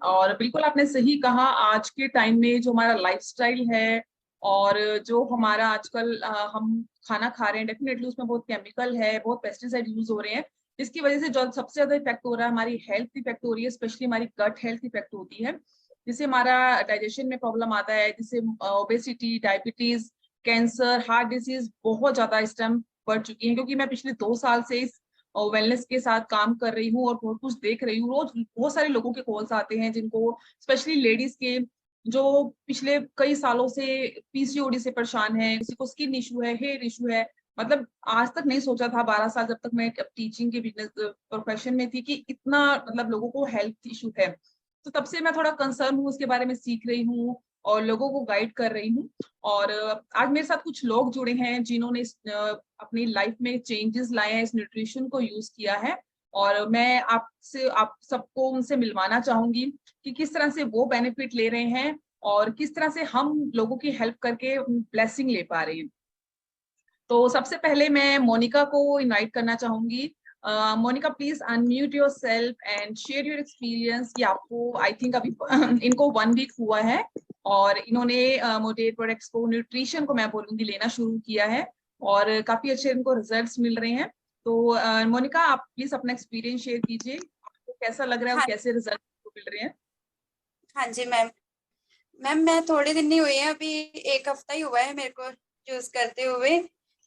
और बिल्कुल आपने सही कहा, आज के टाइम में जो हमारा लाइफस्टाइल है और जो हमारा आजकल हम खाना खा रहे हैं, डेफिनेटली उसमें बहुत केमिकल है, बहुत पेस्टिसाइड यूज हो रहे हैं, जिसकी वजह से जो सबसे ज्यादा इफेक्ट हो रहा है, हमारी हेल्थ इफेक्ट हो रही है, स्पेशली हमारी गट हेल्थ इफेक्ट होती है, जिससे हमारा डाइजेशन में प्रॉब्लम आता है, जिससे obesity, diabetes, cancer, heart disease बहुत ज्यादा इस टाइम बढ़ चुकी है। क्योंकि मैं पिछले 2 साल से इस वेलनेस के साथ काम कर रही हूँ और बहुत कुछ देख रही हूँ। रोज बहुत सारे लोगों के कॉल्स आते हैं जिनको, स्पेशली लेडीज के, जो पिछले कई सालों से पीसीओडी से परेशान है, किसी को स्किन इशू है, हेयर इशू है। मतलब आज तक नहीं सोचा था, 12 साल जब तक मैं टीचिंग के बिजनेस प्रोफेशन में थी, कि इतना मतलब लोगों को हेल्थ इशू है। तो तब से मैं थोड़ा कंसर्न हूँ, उसके बारे में सीख रही हूँ और लोगों को गाइड कर रही हूँ। और आज मेरे साथ कुछ लोग जुड़े हैं जिन्होंने अपनी लाइफ में चेंजेस लाए हैं, इस न्यूट्रिशन को यूज किया है। और मैं आप सबको उनसे मिलवाना चाहूंगी कि किस तरह से वो बेनिफिट ले रहे हैं और किस तरह से हम लोगों की हेल्प करके ब्लेसिंग ले पा रहे हैं। तो सबसे पहले मैं मोनिका को इनवाइट करना चाहूंगी। Monika, please unmute yourself and share your experience कि आपको, आई थिंक अभी इनको 1 वीक हुआ है और इन्होंने मोटे प्रोडक्ट्स को, न्यूट्रिशन को मैं बोलूंगी, लेना शुरू किया है और काफी अच्छे इनको रिजल्ट्स मिल रहे हैं। तो मोनिका, आप प्लीज अपना एक्सपीरियंस शेयर कीजिए, आपको कैसा लग रहा है और हाँ कैसे रिजल्ट मिल रहे हैं। हाँ जी मैम। मैम मैं थोड़े दिन नहीं हुए हैं, अभी 1 हफ्ता ही हुआ है मेरे को यूज करते हुए।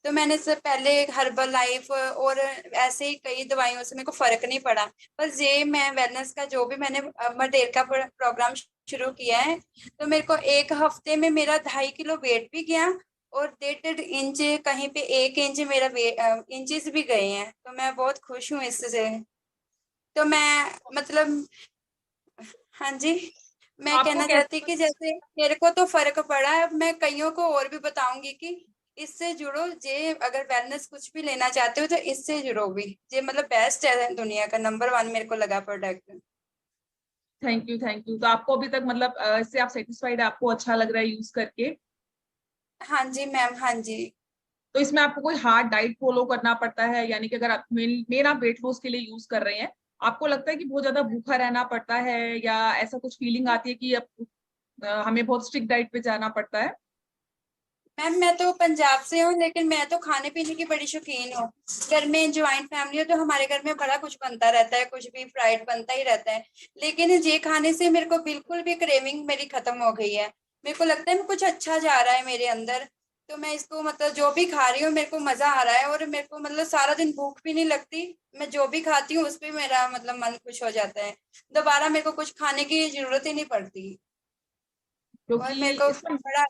तो मैंने इससे पहले हर्बल लाइफ और ऐसे ही कई दवाइयों से मेरे को फर्क नहीं पड़ा। बस ये मैं वेलनेस का जो भी मैंने मडेर का प्रोग्राम शुरू किया है, तो मेरे को 1 हफ्ते में मेरा 2.5 किलो वेट भी गया और 1.5 इंच, कहीं पे 1 इंच मेरा इंचेस भी गए हैं। तो मैं बहुत खुश हूँ इससे। तो मैं मतलब, हाँ जी, मैं आपको कहना चाहती कैसा? कि जैसे मेरे को तो फर्क पड़ा है, अब मैं कईयों को और भी बताऊंगी कि इससे जुड़ो। जे अगर वेलनेस कुछ भी लेना चाहते हो तो इससे जुड़ो भी। ये मतलब बेस्ट है, दुनिया का नंबर 1 मेरे को लगा product. Thank you, thank you. तो आपको अभी तक मतलब इससे आप सेटिस्फाइड, आपको अच्छा लग रहा है यूज करके? हाँ जी मैम, हाँ जी। तो इसमें आपको कोई हार्ड डाइट फॉलो करना पड़ता है? यानी कि अगर आप मेन आप वेट लॉस के लिए यूज कर रहे हैं, आपको लगता है कि बहुत ज्यादा भूखा रहना पड़ता है, या ऐसा कुछ फीलिंग आती है कि अब हमें बहुत स्ट्रिक्ट डाइट पे जाना पड़ता है? मैम मैं तो पंजाब से हूँ, लेकिन मैं तो खाने पीने की बड़ी शौकीन हूँ। घर में ज्वाइंट फैमिली है तो हमारे घर में बड़ा कुछ बनता रहता है, कुछ भी फ्राइड बनता ही रहता है। लेकिन ये खाने से मेरे को बिल्कुल भी क्रेविंग मेरी खत्म हो गई है। मेरे को लगता है कुछ अच्छा जा रहा है मेरे अंदर। तो मैं इसको मतलब जो भी खा रही हूँ मेरे को मजा आ रहा है, और मेरे को मतलब सारा दिन भूख भी नहीं लगती। मैं जो भी खाती हूँ उस पर मेरा मतलब मन खुश हो जाता है। दोबारा मेरे को कुछ खाने की जरूरत ही नहीं पड़ती। और क्योंकि मेरे को इसका, बड़ा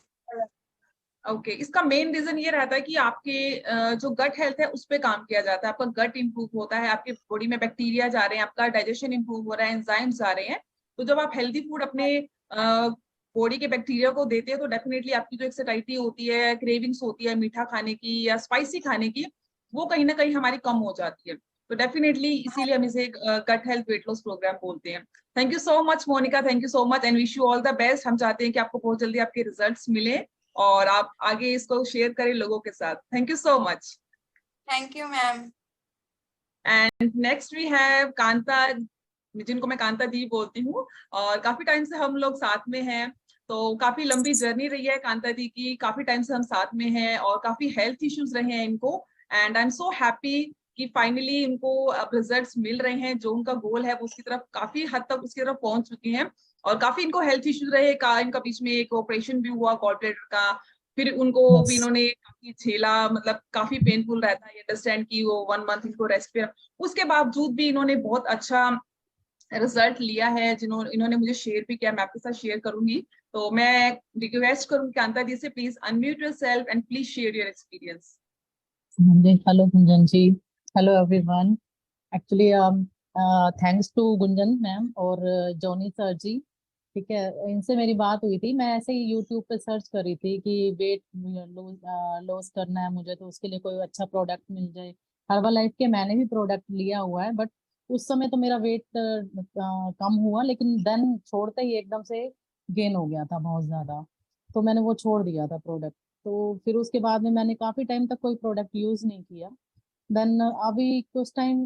ओके, इसका मेन रीजन ये रहता है कि आपके जो गट हेल्थ है उस पे काम किया जाता है, आपका गट इंप्रूव होता है, आपके बॉडी में बैक्टीरिया जा रहे हैं, आपका डाइजेशन इंप्रूव हो रहा है, एंजाइम्स आ रहे हैं। तो जब आप हेल्दी फूड अपने बॉडी के बैक्टीरिया को देते हैं, तो डेफिनेटली आपकी जो एक्साइटी होती है, क्रेविंग्स होती है मीठा खाने की या स्पाइसी खाने की, वो कहीं ना कहीं हमारी कम हो जाती है। तो डेफिनेटली इसीलिए हम इसे gut health weight loss program बोलते हैं। Thank you so much Monika, thank you so much and wish you all the best. हम चाहते हैं कि आपको बहुत जल्दी आपके रिजल्ट्स मिले और आप आगे इसको शेयर करें लोगों के साथ। Thank you so much. Thank you ma'am. And next we have Kanta, जिनको मैं कांता दी बोलती हूँ, और काफी टाइम से हम लोग साथ में हैं। तो काफी लंबी जर्नी रही है कांता दी की, काफी टाइम से हम साथ में हैं और काफी हेल्थ इश्यूज रहे हैं इनको। And I am so happy कि फाइनली इनको अब रिजल्ट्स मिल रहे हैं, जो उनका गोल है वो उसकी तरफ काफी हद तक उसकी तरफ पहुंच चुके हैं। और काफी इनको हेल्थ इश्यूज रहे, इनका बीच में एक ऑपरेशन भी हुआ गॉल ब्लैडर का, फिर उनको भी Yes. इन्होंने काफी झेला, मतलब काफी पेनफुल रहता है, अंडरस्टैंड की वो 1 मंथ इनको रेस्ट पे, उसके बावजूद भी इन्होंने बहुत अच्छा रिजल्ट लिया है, जिन्होंने इन्होंने मुझे शेयर भी किया, मैं आपके साथ शेयर करूंगी। तो मैं रिक्वेस्ट करूंगी कांता दी से, please unmute yourself and please share your experience. Hello, Gunjan ji. Hello, everyone. Actually, thanks to Gunjan ma'am और जॉनी सर जी। ठीक है, इनसे मेरी बात हुई थी। मैं ऐसे ही यूट्यूब पे सर्च कर रही थी कि वेट लॉस करना है मुझे, तो उसके लिए कोई अच्छा प्रोडक्ट मिल जाए। हर्बल लाइफ के मैंने भी प्रोडक्ट लिया हुआ है, बट उस समय तो मेरा वेट कम हुआ, लेकिन देन छोड़ते ही एकदम से गेन हो गया था बहुत ज्यादा। तो मैंने वो छोड़ दिया था प्रोडक्ट। तो फिर उसके बाद में मैंने काफी टाइम तक कोई प्रोडक्ट यूज नहीं किया। देन अभी कुछ टाइम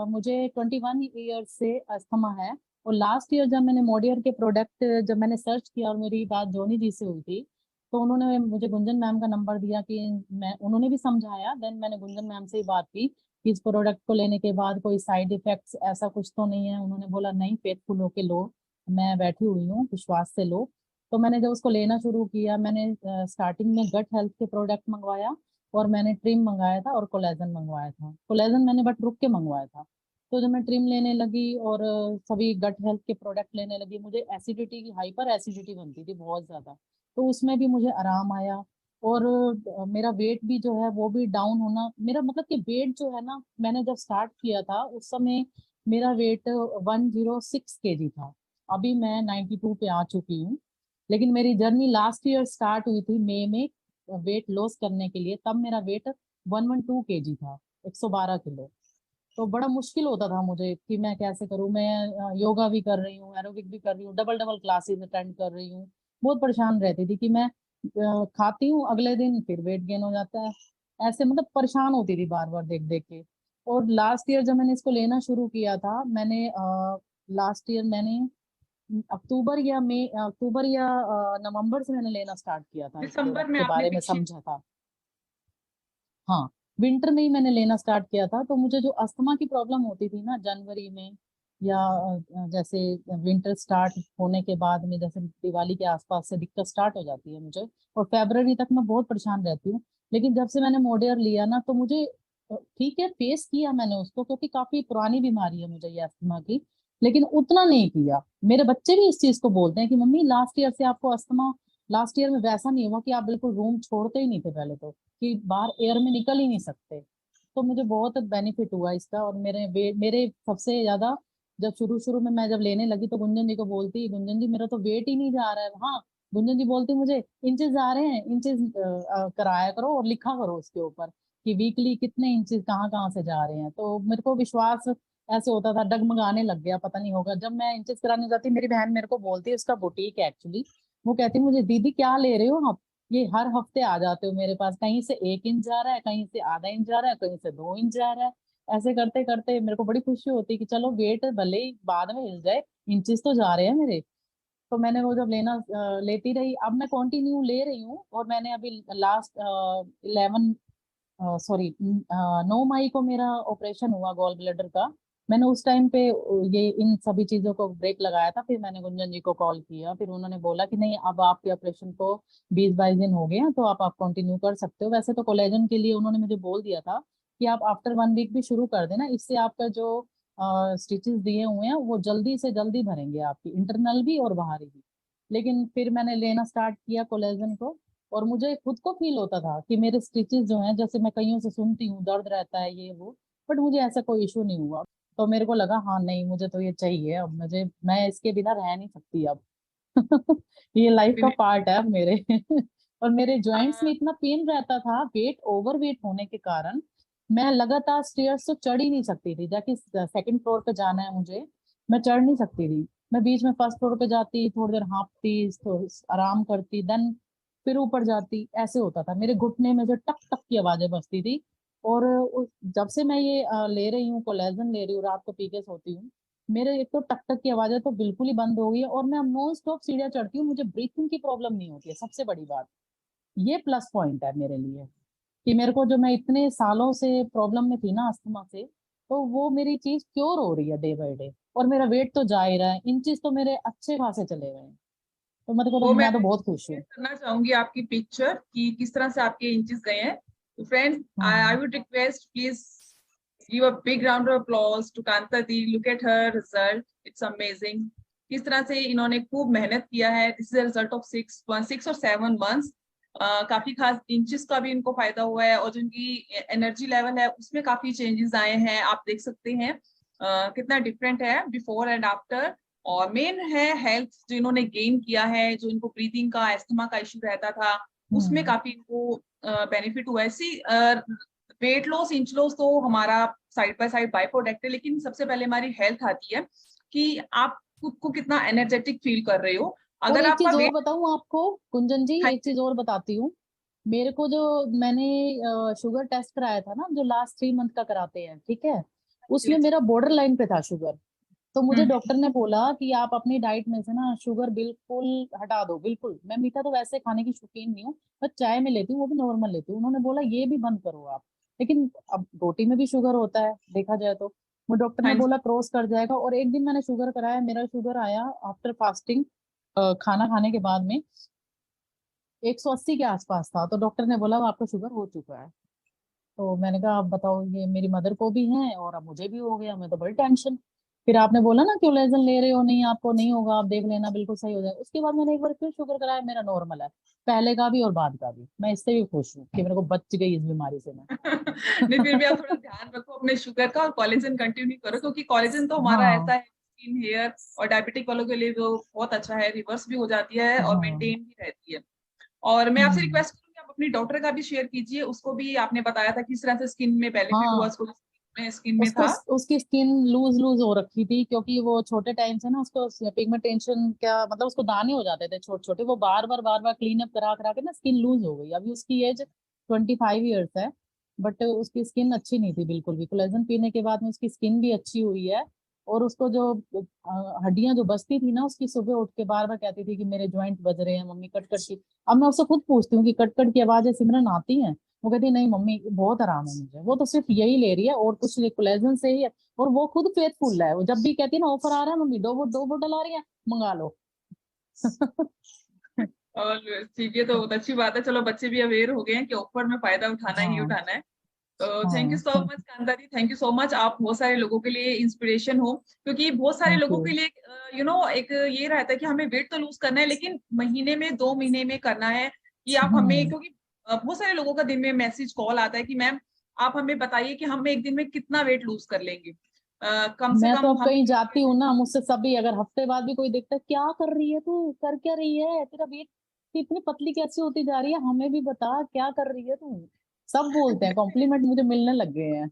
मुझे 21 ईयर से अस्थमा है, और लास्ट ईयर जब मैंने मोडियर के प्रोडक्ट जब मैंने सर्च किया और मेरी बात जोनी जी से हुई थी, तो उन्होंने मुझे गुंजन मैम का नंबर दिया कि मैं, उन्होंने भी समझाया, देन मैंने गुंजन मैम से ही बात की कि इस प्रोडक्ट को लेने के बाद कोई साइड इफेक्ट्स ऐसा कुछ तो नहीं है। उन्होंने बोला नहीं, फेथफुल होके लो, मैं बैठी हुई हूँ, विश्वास से लो। तो मैंने जब उसको लेना शुरू किया, मैंने स्टार्टिंग में गट हेल्थ के प्रोडक्ट मंगवाया, और मैंने ट्रिम मंगाया था और कोलेजन मंगवाया था। कोलेजन मैंने बट रुक के मंगवाया था। तो जब मैं ट्रिम लेने लगी और सभी गट हेल्थ के प्रोडक्ट लेने लगी, मुझे एसिडिटी की, हाइपर एसिडिटी बनती थी बहुत ज्यादा, तो उसमें भी मुझे आराम आया। और मेरा वेट भी जो है वो भी डाउन होना, मेरा मतलब कि वेट जो है ना, मैंने जब स्टार्ट किया था उस समय मेरा वेट 106 kg था। अभी मैं 92 पे आ चुकी हूँ। लेकिन मेरी जर्नी लास्ट ईयर स्टार्ट हुई थी मई में वेट लॉस करने के लिए, तब मेरा वेट 112 kg था, 112 किलो। तो बड़ा मुश्किल होता था मुझे कि मैं कैसे करूं। मैं योगा भी कर रही हूँ, एरोबिक भी कर रही हूँ, डबल डबल क्लासेस अटेंड कर रही हूँ। बहुत परेशान रहती थी कि मैं खाती हूँ, अगले दिन फिर वेट गेन हो जाता है। ऐसे मतलब परेशान होती थी बार बार देख देख के। और लास्ट ईयर जब मैंने इसको लेना शुरू किया था, मैंने लास्ट ईयर मैंने अक्टूबर या नवंबर से मैंने लेना स्टार्ट किया था, इस दिसंबर प्रोडक्ट में के आपने बारे में पीछे समझा था। हाँ, विंटर में ही मैंने लेना स्टार्ट किया था। तो मुझे जो अस्थमा की प्रॉब्लम होती थी ना जनवरी में, या जैसे विंटर स्टार्ट होने के बाद में, जैसे दिवाली के आसपास से दिक्कत स्टार्ट हो जाती है मुझे, और फरवरी तक मैं बहुत परेशान रहती हूँ। लेकिन जब से मैंने मोडियर लिया ना, तो मुझे ठीक है, फेस किया मैंने उसको, क्योंकि काफी पुरानी बीमारी है मुझे ये अस्थमा की, लेकिन उतना नहीं किया। मेरे बच्चे भी इस चीज को बोलते हैं कि मम्मी लास्ट ईयर से आपको अस्थमा, लास्ट ईयर में वैसा नहीं हुआ कि आप बिल्कुल रूम छोड़ते ही नहीं थे पहले तो, कि बाहर एयर में निकल ही नहीं सकते। तो मुझे बहुत बेनिफिट हुआ इसका। और मेरे सबसे ज्यादा, जब शुरू शुरू में मैं जब लेने लगी तो गुंजन जी को बोलती, गुंजन जी मेरा तो वेट ही नहीं जा रहा है। हाँ, गुंजन जी बोलती मुझे इंचेस आ रहे हैं, इंचेस कराया करो और लिखा करो उसके ऊपर कि वीकली कितने इंचेस कहाँ कहाँ से जा रहे हैं। तो मेरे को विश्वास ऐसे होता था, डगमगाने लग गया, पता नहीं होगा। जब मैं इंचेस कराने जाती, मेरी बहन मेरे को बोलती है, उसका बुटीक है एक्चुअली, वो कहती मुझे दीदी क्या ले रहे हो आप, ये हर हफ्ते आ जाते हो मेरे पास, कहीं से 1 इंच जा रहा है, कहीं से आधा इंच जा रहा है, कहीं से 2 इंच जा रहा है। ऐसे करते करते मेरे को बड़ी खुशी होती है कि चलो वेट भले ही बाद में हिल जाए, इंचेस तो जा रहे हैं मेरे। तो मैंने वो जब लेती रही, अब मैं कंटिन्यू ले रही हूँ। और मैंने अभी लास्ट 9 मई को मेरा ऑपरेशन हुआ गॉल ब्लैडर का। मैंने उस टाइम पे ये इन सभी चीजों को ब्रेक लगाया था। फिर मैंने गुंजन जी को कॉल किया, फिर उन्होंने बोला कि नहीं, अब आपके ऑपरेशन को 20-22 दिन हो गए हैं, तो आप कंटिन्यू कर सकते हो। वैसे तो कोलेजन के लिए उन्होंने मुझे बोल दिया था कि आप आफ्टर 1 वीक भी शुरू कर देना, इससे आपका जो स्टिचेस दिए हुए हैं वो जल्दी से जल्दी भरेंगे, आपकी इंटरनल भी और बाहरी भी। लेकिन फिर मैंने लेना स्टार्ट किया कोलेजन को, और मुझे खुद को फील होता था कि मेरे स्टिचेस जो हैं, जैसे मैं कईयों से सुनती हूँ दर्द रहता है ये वो, बट मुझे ऐसा कोई इशू नहीं हुआ। तो मेरे को लगा हाँ नहीं, मुझे तो ये चाहिए अब, मैं इसके बिना रह नहीं सकती अब। ये लाइफ का पार्ट है अब मेरे। और मेरे जॉइंट्स में इतना पेन रहता था ओवर वेट होने के कारण। मैं लगातार स्टेयर्स तो चढ़ ही नहीं सकती थी, जाके सेकंड फ्लोर पे जाना है मुझे, मैं चढ़ नहीं सकती थी। मैं बीच में फर्स्ट फ्लोर पे जाती, थोड़ी देर हाँफती, तो आराम करती, देन फिर ऊपर जाती, ऐसे होता था। मेरे घुटने में जो टक टक की आवाजें बजती थी। और जब से मैं ये ले रही हूँ, कोलेजन ले रही हूँ, रात को पी के सोती हूँ, मेरे एक तो टक टक की आवाजें तो बिल्कुल ही बंद हो गई है। और मैं अब नॉन स्टॉप सीढ़ियाँ चढ़ती हूँ, मुझे ब्रीथिंग की प्रॉब्लम नहीं होती है, सबसे बड़ी बात। ये प्लस पॉइंट है मेरे लिए, कि मेरे को जो, मैं इतने सालों से प्रॉब्लम में थी ना अस्थमा से, तो वो मेरी चीज क्योर हो रही है डे बाय डे। और मेरा वेट तो जा ही रहा है, इंचेस तो मेरे अच्छे खासे चले गए हैं। तो मेरे को तो, वो मैं तो मैं बहुत खुश शेयर हूँ। करना चाहूंगी आपकी पिक्चर कि किस तरह से आपके इंचेस गए हैं। तो फ्रेंड्स, आई हाँ। Would request, please give a big round of applause to Kanta di. Look at her result, it's amazing. किस तरह से इन्होंने खूब मेहनत किया है। दिस इज रिजल्ट ऑफ 6 और 7 मंथ्स। काफी खास इंचेस का भी इनको फायदा हुआ है, और जो इनकी एनर्जी लेवल है उसमें काफी चेंजेस आए हैं। आप देख सकते हैं कितना डिफरेंट है बिफोर एंड आफ्टर। और मेन है हेल्थ जो इन्होंने गेन किया है, जो इनको ब्रीदिंग का, एस्थमा का इश्यू रहता था, उसमें हम्म। काफी इनको बेनिफिट हुआ है। सी, वेट लॉस, इंच लॉस तो हमारा side by side by product है, लेकिन सबसे पहले हमारी हेल्थ आती है कि आप खुद को कितना एनर्जेटिक फील कर रहे हो। और अगर एक आपका चीज और वेट, बताऊं आपको कुंजन जी, एक चीज और बताती हूँ। मेरे को जो, मैंने शुगर टेस्ट कराया था ना, जो लास्ट 3 मंथ का कराते हैं, ठीक है, उसमें मेरा बॉर्डर लाइन पे था शुगर। तो मुझे डॉक्टर ने बोला कि आप अपनी डाइट में से ना शुगर बिल्कुल हटा दो, बिल्कुल। मैं मीठा तो वैसे खाने की शौकीन नहीं हूँ, मैं चाय में लेती हूँ, वो भी नॉर्मल लेती हूँ। उन्होंने बोला ये भी बंद करो आप। लेकिन अब रोटी में भी शुगर होता है देखा जाए तो। वो डॉक्टर हाँ ने जी। बोला क्रॉस कर जाएगा। और एक दिन मैंने शुगर कराया, मेरा शुगर आया आफ्टर फास्टिंग, खाना खाने के बाद में 180 के आसपास था। तो डॉक्टर ने बोला आपका शुगर हो चुका है। तो मैंने कहा आप बताओ, ये मेरी मदर को भी है और अब मुझे भी हो गया, मैं तो बड़ी टेंशन। फिर आपने बोला ना कि कोलेजन ले रहे हो, नहीं आपको नहीं होगा, आप देख लेना बिल्कुल सही हो जाएगा। उसके बाद मैंने एक बार फिर शुगर कराया, मेरा नॉर्मल है, पहले का भी और बाद का भी। मैं इससे भी खुश हूँ कि मेरे को बच गई इस बीमारी से मैं। नहीं, फिर भी आप थोड़ा ध्यान रखो अपने शुगर का और कॉलेजन कंटिन्यू करो, क्योंकि कॉलेजन तो हमारा हाँ ऐसा है स्किन, हेयर और डायबिटिक वालों के लिए वो बहुत अच्छा है, रिवर्स भी हो जाती है और हाँ। मेंटेन भी रहती है। और मैं आपसे हम्म। रिक्वेस्ट करूंगी आप अपनी डॉक्टर का भी शेयर कीजिए, उसको भी आपने बताया था किस तरह से स्किन में बेनिफिट हुआ, हाँ, उसको स्किन में उसको था। उसकी स्किन लूज लूज हो रखी थी, क्योंकि वो छोटे टाइम से ना उसको पिगमेंटेशन, क्या मतलब, उसको दाने हो जाते थे छोटे छोटे। वो बार बार क्लीन अप करा करा के ना स्किन लूज हो गई। अभी उसकी एज 25 ईयर्स है, बट उसकी स्किन अच्छी नहीं थी बिल्कुल भी। कोलेजन पीने के बाद में उसकी स्किन भी अच्छी हुई है। और उसको जो हड्डियां जो बचती थी ना उसकी, सुबह उठ के बार बार कहती थी कि मेरे ज्वाइंट बज रहे हैं मम्मी, कट कट की। अब मैं उससे खुद पूछती हूँ कि कट कट की आवाजें सिमरन आती हैं? वो कहती नहीं मम्मी, बहुत आराम है मुझे। वो तो सिर्फ यही ले रही है और कुछ नहीं, कोलेजन से ही है। और वो खुद फेथफुल है, वो जब भी कहती है ना ऑफर आ रहा है मम्मी, दो बोतल आ रही है, मंगा लो। और ठीक है, तो बहुत अच्छी बात है। चलो बच्चे भी अवेयर हो गए हैं कि ऑफर में फायदा उठाना ही हाँ उठाना है। तो थैंक यू हाँ। So much Kanta ji, thank you so much. आप बहुत सारे लोगों के लिए इंस्पिरेशन हो, क्योंकि बहुत सारे थैंक लोगों यू। के लिए एक ये रहता है कि हमें वेट तो लूज करना है, लेकिन महीने में 2 महीने में करना है कि आप हमें, हम्म। क्योंकि बहुत सारे लोगों का दिन में मैसेज कॉल आता है कि मैम आप हमें बताइए कि हम एक दिन में कितना वेट लूज कर लेंगे। कम से मैं तो कम अब हम कहीं जाती हूँ ना, मुझसे सभी, अगर हफ्ते बाद भी कोई देखता है, क्या कर रही है तू, कर क्या रही है, तेरा वेट इतनी पतली कैसे होती जा रही है, हमें भी बता क्या कर रही है तू। सब बोलते हैं, कॉम्प्लीमेंट मुझे मिलने लग गए हैं।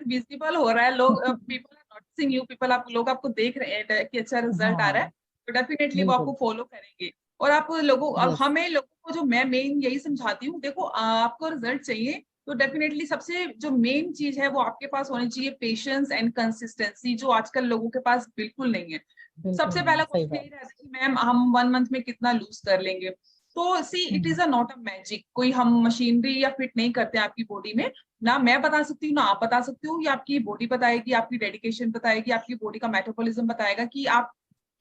विजिबल हो रहा है, लोग people are noticing you, people आप लोग आपको देख रहे हैं कि अच्छा रिजल्ट आ रहा है, हाँ तो डेफिनेटली वो आपको बिल्कुल। फॉलो करेंगे। और आप लोगों, अब यस। हमें लोगों को जो मैं मेन यही समझाती हूँ, देखो आपको रिजल्ट चाहिए तो डेफिनेटली सबसे जो मेन चीज है वो आपके पास होनी चाहिए, पेशेंस एंड कंसिस्टेंसी, जो आजकल लोगों के पास बिल्कुल नहीं है। बिल्कुल सबसे नहीं, पहला सही क्वेश्चन बात। यही रहता है कि मैम हम 1 मंथ में कितना लूज कर लेंगे। तो see it is hmm. A not a magic, कोई हम मशीनरी या फिट नहीं करते हैं आपकी बॉडी में। ना मैं बता सकती हूँ ना आप बता सकते हो, ये आपकी बॉडी बताएगी, आपकी डेडिकेशन बताएगी, आपकी बॉडी का मेटाबॉलिज्म बताएगा कि आप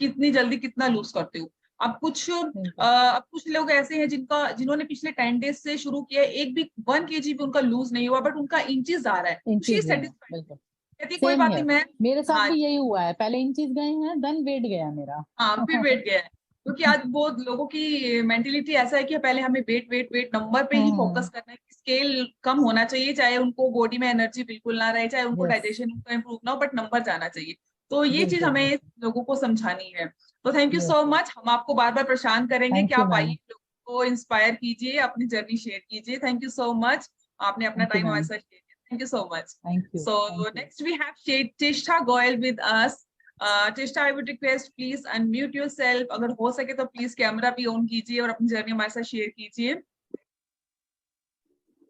कितनी जल्दी कितना लूज करते हो। बिल्कुल। अब कुछ लोग ऐसे हैं जिन्होंने पिछले 10 डेज से शुरू किया, एक भी 1 kg भी उनका लूज नहीं हुआ, बट उनका इंचेस आ रहा है, इन शी चीज इज गए हैं सेटिस्फाइड, बिल्कुल। कहती है, कोई सेम बात नहीं हियर, मैं। मेरे साथ हाँ, भी यही हुआ है, पहले इन चीज गए हैं, देन वेट गया मेरा। हाँ फिर वेट गया है, क्योंकि आज बहुत लोगों की मेंटेलिटी ऐसा है कि पहले हमें वेट वेट वेट नंबर पे ही फोकस हम्म। करना है, कि स्केल कम होना चाहिए, चाहे उनको बॉडी में एनर्जी बिल्कुल ना रहे, चाहे उनको यस। डाइजेशन उनका इंप्रूव ना हो, बट नंबर जाना चाहिए। तो ये चीज बिल्कुल हमें बिल्कुल। लोगों को समझानी है। तो thank you yes so yes. Much, हम आपको बार बार परेशान करेंगे कि थैंक यू आप आइए, मैम। लोगों को इंस्पायर कीजिए, अपनी जर्नी शेयर कीजिए। थैंक यू सो मच, आपने अपना थैंक यू टाइम हमारे मैम। साथ शेयर किया, thank you so much. Thank you So thank you. next we have Cheshta Goyal with us. Cheshta, I would request please unmute yourself. अगर हो सके तो please camera भी ऑन कीजिए और अपनी जर्नी हमारे साथ शेयर कीजिए।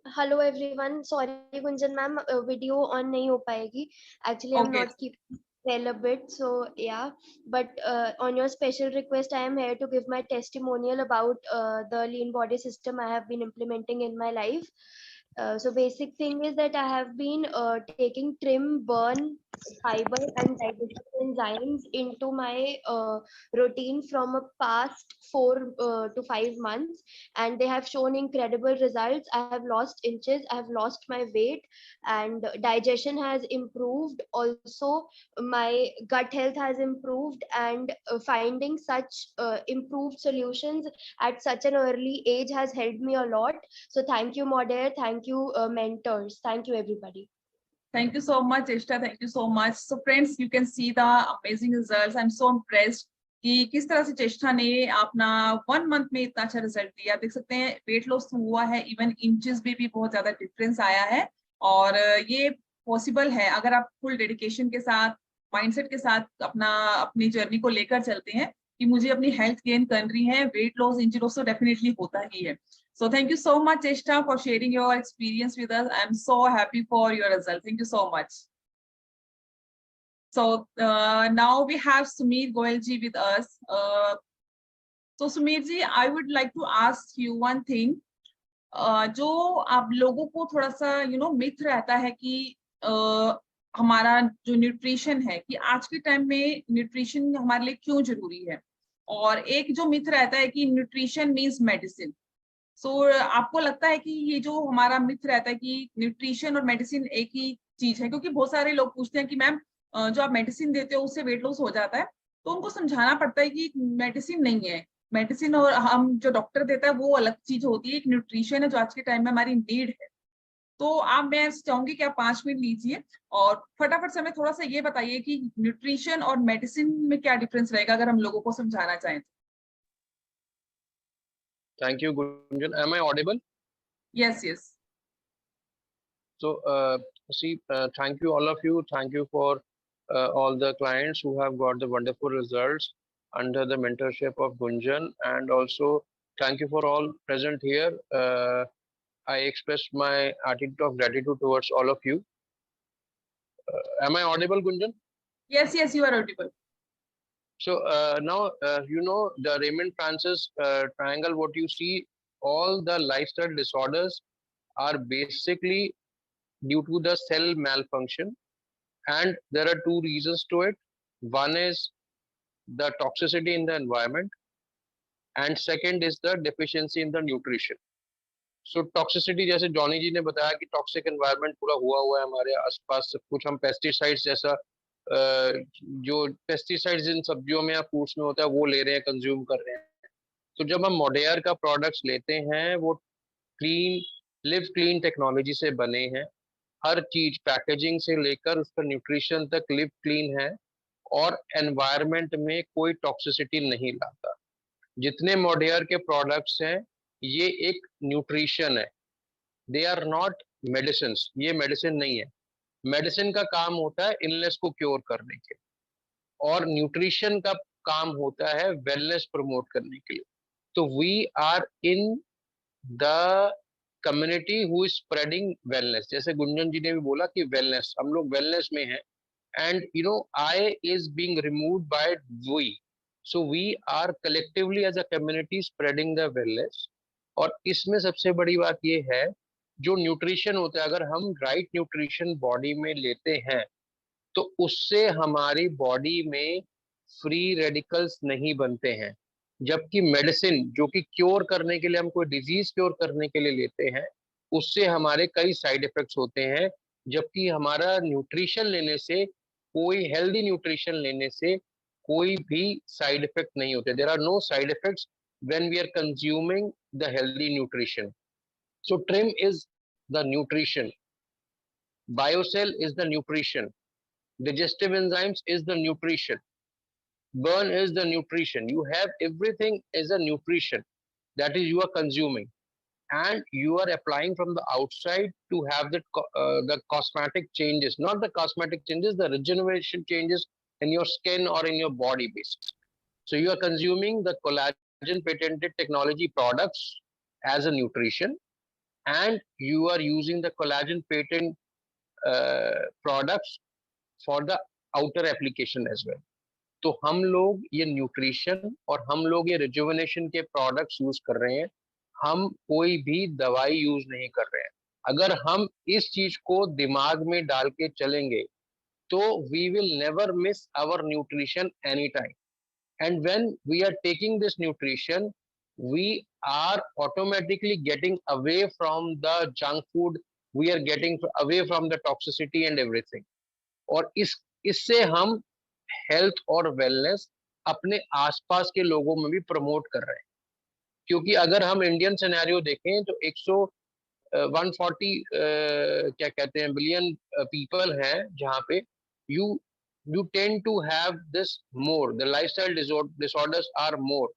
Hello everyone, sorry Gunjan ma'am, video on नहीं हो पाएगी. Actually I am Okay. Not keeping well a bit, so yeah, but on your special request I am here to give my testimonial about the lean body system I have been implementing in my life. So basic thing is that I have been taking trim, burn, fiber and digestive enzymes into my routine from a past 4 to 5 months, and they have shown incredible results. I have lost inches, I have lost my weight, and digestion has improved also. My gut health has improved, and finding such improved solutions at such an early age has helped me a lot. So thank you Moder, thank you mentors, thank you everybody. Thank you so much, Cheshta. Thank you so much. So friends, you can see the amazing results. I'm so impressed कि किस तरह से चेष्टा ने अपना 1 month में इतना अच्छा रिजल्ट दिया। देख सकते हैं वेट लॉस हुआ है, इवन इंचेस भी बहुत ज्यादा डिफरेंस आया है। और ये पॉसिबल है अगर आप फुल डेडिकेशन के साथ, माइंडसेट के साथ अपनी जर्नी को लेकर चलते हैं कि मुझे अपनी हेल्थ गेन करनी है। वेट लॉस, इंच लॉस तो डेफिनेटली होता ही है। So thank you so much, Cheshta, for sharing your experience with us. I'm so happy for your result. Thank you so much. So now we have Sumeer Goyal ji with us. So Sumeer ji, I would like to ask you one thing. जो आप लोगों को थोड़ा सा myth रहता है कि हमारा जो न्यूट्रिशन है, कि आज के टाइम में न्यूट्रिशन हमारे लिए क्यों जरूरी है, और एक जो मिथ रहता है कि न्यूट्रिशन मीन्स मेडिसिन। सो आपको लगता है कि ये जो हमारा मिथ रहता है कि न्यूट्रिशन और मेडिसिन एक ही चीज है? क्योंकि बहुत सारे लोग पूछते हैं कि मैम जो आप मेडिसिन देते हो उससे वेट लॉस हो जाता है, तो उनको समझाना पड़ता है कि मेडिसिन नहीं है, मेडिसिन और हम जो डॉक्टर देता है वो अलग चीज होती है, एक न्यूट्रिशन है जो आज के टाइम में हमारी नीड है। तो मैं चाहूंगी कि आप 5 मिनट लीजिए और फटाफट से हमें थोड़ा सा ये बताइए कि न्यूट्रिशन और मेडिसिन में क्या डिफरेंस रहेगा, अगर हम लोगों को समझाना चाहें। Thank you, Gunjan. Am I audible? Yes, yes. So, thank you all of you. Thank you for all the clients who have got the wonderful results under the mentorship of Gunjan, and also thank you for all present here. I express my attitude of gratitude towards all of you. Am I audible, Gunjan? Yes, yes, you are audible. So now, the Raymond Francis triangle, what you see, all the lifestyle disorders are basically due to the cell malfunction, and there are 2 reasons to it. One is the toxicity in the environment, and second is the deficiency in the nutrition. So toxicity, जैसे Johnny जी ने बताया कि toxic environment पूरा हुआ है हमारे आसपास, सब कुछ हम पेस्टिसाइड्स जैसा जो पेस्टिसाइड्स इन सब्जियों में या फ्रूट्स में होता है वो ले रहे हैं, कंज्यूम कर रहे हैं। तो जब हम मोडेयर का प्रोडक्ट्स लेते हैं, वो लिव क्लीन टेक्नोलॉजी से बने हैं, हर चीज पैकेजिंग से लेकर उसका न्यूट्रिशन तक लिव क्लीन है और एनवायरनमेंट में कोई टॉक्सिसिटी नहीं लाता। जितने मोडेयर के प्रोडक्ट्स हैं ये एक न्यूट्रिशन है, दे आर नॉट मेडिसिन। ये मेडिसिन नहीं है। मेडिसिन का काम होता है इलनेस को क्योर करने के, और न्यूट्रिशन का काम होता है वेलनेस प्रमोट करने के लिए। तो we are in the community who is spreading wellness. जैसे गुंजन जी ने भी बोला कि वेलनेस, हम लोग वेलनेस में हैं, and I is being removed by we, so we are collectively as a community spreading the wellness. और इसमें सबसे बड़ी बात ये है, जो न्यूट्रिशन होता है, अगर हम राइट न्यूट्रिशन बॉडी में लेते हैं तो उससे हमारी बॉडी में फ्री रेडिकल्स नहीं बनते हैं। जबकि मेडिसिन जो कि क्योर करने के लिए, हम कोई डिजीज क्योर करने के लिए लेते हैं, उससे हमारे कई साइड इफेक्ट्स होते हैं। जबकि हमारा न्यूट्रिशन लेने से, कोई हेल्दी न्यूट्रिशन लेने से कोई भी साइड इफेक्ट नहीं होते। There are no side effects when we are consuming the healthy nutrition. So TRIM is the nutrition, BioCell is the nutrition, digestive enzymes is the nutrition, burn is the nutrition. You have everything as a nutrition that is you are consuming, and you are applying from the outside to have the cosmetic changes, not the cosmetic changes, the regeneration changes in your skin or in your body base. So you are consuming the collagen patented technology products as a nutrition, and you are using the collagen patent products for the outer application as well. तो हम लोग ये nutrition और हम लोग ये rejuvenation के products use कर रहे हैं, हम कोई भी दवाई यूज नहीं कर रहे हैं। अगर हम इस चीज को दिमाग में डाल के चलेंगे तो we will never miss our nutrition any time. And when we are taking this nutrition, we are automatically getting away from the junk food, we are getting away from the toxicity and everything. और इससे हम health और wellness अपने आसपास के लोगों में भी प्रमोट कर रहे हैं। क्योंकि अगर हम इंडियन सिनेरियो देखें तो 140 क्या कहते हैं बिलियन पीपल हैं, जहाँ पे you tend to have this more, the lifestyle disorders are more.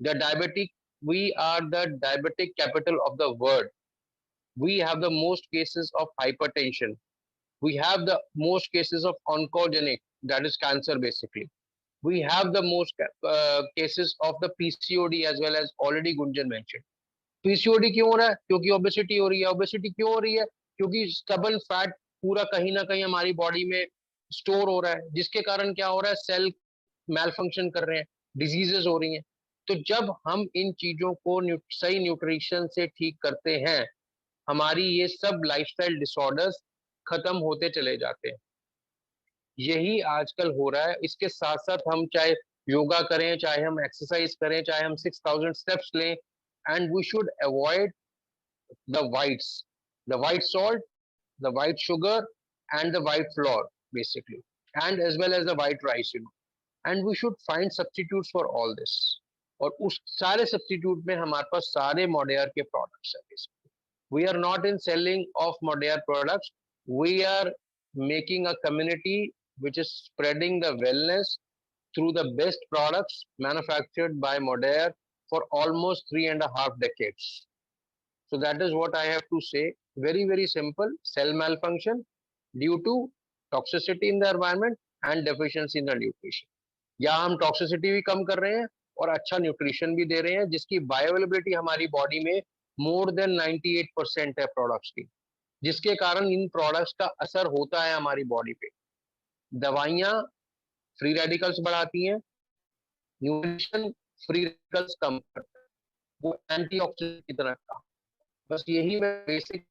The diabetic, we are the diabetic capital of the world. We have the most cases of hypertension, we have the most cases of oncogenic, that is cancer basically, we have the most cases of the PCOD as well, as already Gunjan mentioned. PCOD क्यों हो रहा है? क्योंकि obesity हो रही है। obesity क्यों हो रही है? क्योंकि stubborn fat पूरा कहीं ना कहीं हमारी बॉडी में स्टोर हो रहा है, जिसके कारण क्या हो रहा है, सेल मैल फंक्शन कर रहे हैं, डिजीजेस हो रही हैं। तो जब हम इन चीजों को सही न्यूट्रिशन से ठीक करते हैं, हमारी ये सब लाइफस्टाइल डिसऑर्डर्स खत्म होते चले जाते हैं। यही आजकल हो रहा है। इसके साथ साथ हम चाहे योगा करें, चाहे हम एक्सरसाइज करें, चाहे हम 6000 स्टेप्स लें, and we should avoid the whites, the white salt, the white sugar, and the white flour, basically, and as well as the white rice, and we should find substitutes for all this. और उस सारे substitute में हमारे पास सारे Modere के products हैं basically. We are not in selling of Modere products. We are making a community which is spreading the wellness through the best products manufactured by Modere for almost 3.5 decades. So that is what I have to say. Very, very simple. Cell malfunction due to toxicity in the environment and deficiency in the nutrition. या हम toxicity भी कम कर रहे हैं और अच्छा nutrition भी दे रहे हैं, जिसकी bioavailability हमारी body में more than 98% है products की, जिसके कारण इन products का असर होता है हमारी body पे। दवाइयाँ free radicals बढ़ाती हैं, nutrition free radicals कम करता है, वो antioxidant की तरह का। बस यही मैं बेसिक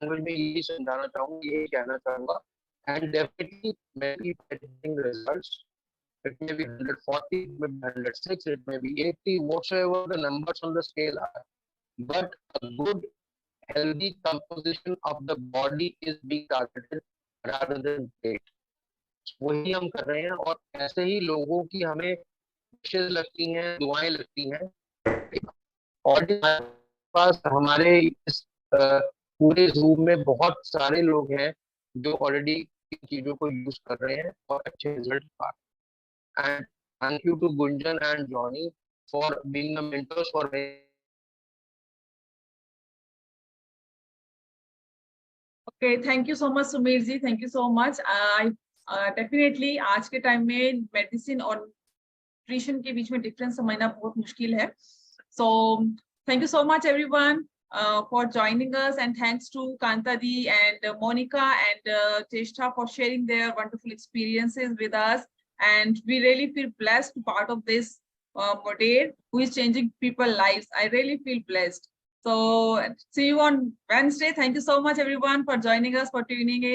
लैंग्वेज में यही समझाना चाहूँगा, यही कहना चाहूँगा। एंड डेफिनेटली मैं भी getting results. It may be 140, it may be 106, it may be 80, whatsoever the numbers on the scale are. But a good, healthy composition of the body is being targeted rather than weight. वही हम कर रहे हैं, और ऐसे ही लोगों की हमें विशेष लगती हैं, दुआएं लगती हैं। और पास हमारे इस पूरे जूम में बहुत सारे लोग हैं जो ऑलरेडी इन चीजों को यूज कर रहे हैं और अच्छे रिजल्ट पा रहे हैं। And thank you to Gunjan and Johnny for being the mentors for me. Okay, thank you so much Sumeer ji, thank you so much. Definitely आज के टाइम में मेडिसिन और न्यूट्रिशन के बीच में डिफरेंस समझना बहुत मुश्किल है। So thank you so much everyone for joining us, and thanks to Kanta Di and Monica and Cheshta for sharing their wonderful experiences with us, and we really feel blessed to be part of this Modere who is changing people's lives. I really feel blessed. So see you on Wednesday. Thank you so much everyone for joining us, for tuning in.